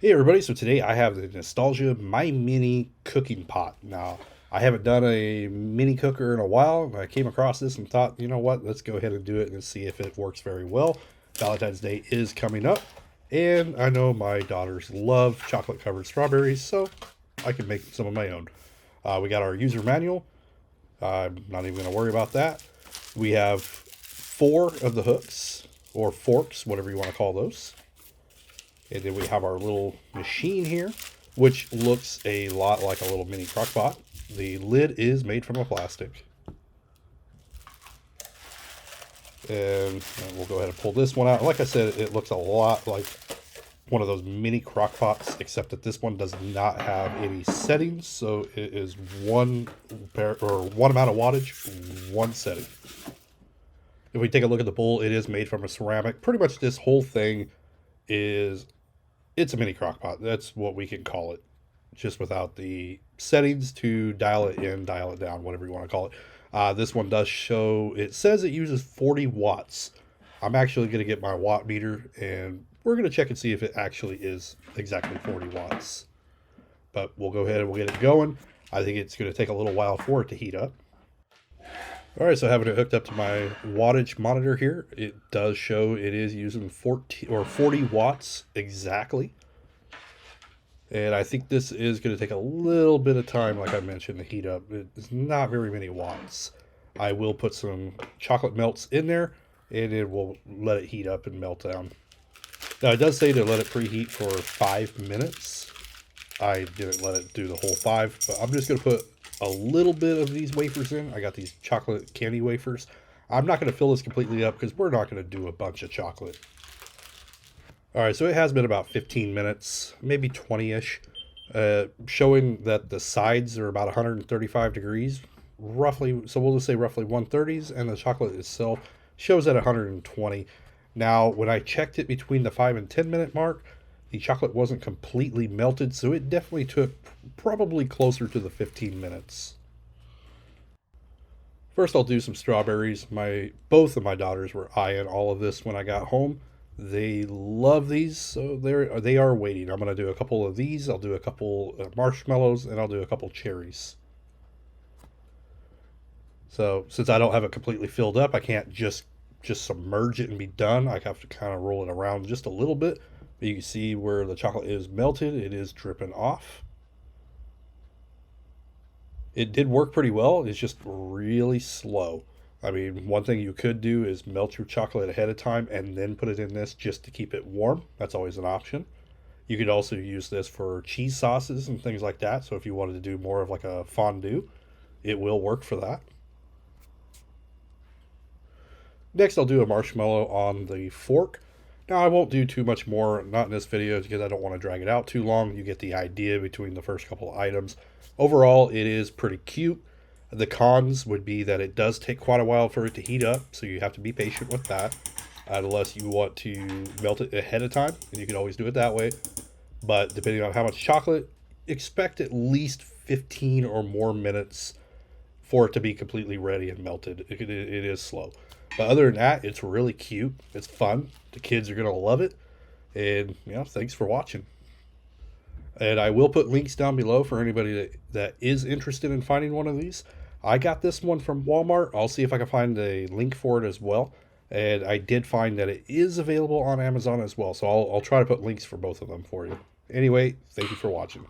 Hey everybody, so today I have the Nostalgia My Mini Cooking Pot. Now, I haven't done a mini cooker in a while. I came across this and thought, you know what, let's go ahead and do it and see if it works very well. Valentine's Day is coming up, and I know my daughters love chocolate covered strawberries, so I can make some of my own. We got our user manual. I'm not even going to worry about that. We have four of the hooks, or forks, whatever you want to call those. And then we have our little machine here, which looks a lot like a little mini crock pot. The lid is made from a plastic. And we'll go ahead and pull this one out. Like I said, it looks a lot like one of those mini crock pots, except that this one does not have any settings. So it is one amount of wattage, one setting. If we take a look at the bowl, it is made from a ceramic. Pretty much this whole thing it's a mini crock pot. That's what we can call it, just without the settings to dial it in, dial it down, whatever you want to call it. This one does show, it says it uses 40 watts. I'm actually going to get my watt meter and we're going to check and see if it actually is exactly 40 watts. But we'll go ahead and we'll get it going. I think it's going to take a little while for it to heat up. All right, so having it hooked up to my wattage monitor here, it does show it is using 40 watts exactly. And I think this is going to take a little bit of time, like I mentioned, to heat up. It's not very many watts. I will put some chocolate melts in there, and it will let it heat up and melt down. Now, it does say to let it preheat for 5 minutes. I didn't let it do the whole 5, but I'm just going to put a little bit of these wafers in. I got these chocolate candy wafers. I'm not going to fill this completely up because we're not going to do a bunch of chocolate. All right, so it has been about 15 minutes, maybe 20-ish, showing that the sides are about 135 degrees, roughly. So we'll just say roughly 130s, and the chocolate itself shows at 120. Now, when I checked it between the 5 and 10 minute mark, the chocolate wasn't completely melted, so it definitely took probably closer to the 15 minutes. First, I'll do some strawberries. Both of my daughters were eyeing all of this when I got home. They love these, so they are waiting. I'm going to do a couple of these. I'll do a couple marshmallows, and I'll do a couple cherries. So since I don't have it completely filled up, I can't just submerge it and be done. I have to kind of roll it around just a little bit. But you can see where the chocolate is melted. It is dripping off. It did work pretty well. It's just really slow. I mean, one thing you could do is melt your chocolate ahead of time and then put it in this just to keep it warm. That's always an option. You could also use this for cheese sauces and things like that. So if you wanted to do more of like a fondue, it will work for that. Next, I'll do a marshmallow on the fork. Now, I won't do too much more, not in this video, because I don't want to drag it out too long. You get the idea between the first couple of items. Overall, it is pretty cute. The cons would be that it does take quite a while for it to heat up, so you have to be patient with that, unless you want to melt it ahead of time, and you can always do it that way. But depending on how much chocolate, expect at least 15 or more minutes for it to be completely ready and melted. It is slow. But other than that, it's really cute. It's fun. The kids are going to love it. And, thanks for watching. And I will put links down below for anybody that is interested in finding one of these. I got this one from Walmart. I'll see if I can find a link for it as well. And I did find that it is available on Amazon as well. So I'll try to put links for both of them for you. Anyway, thank you for watching.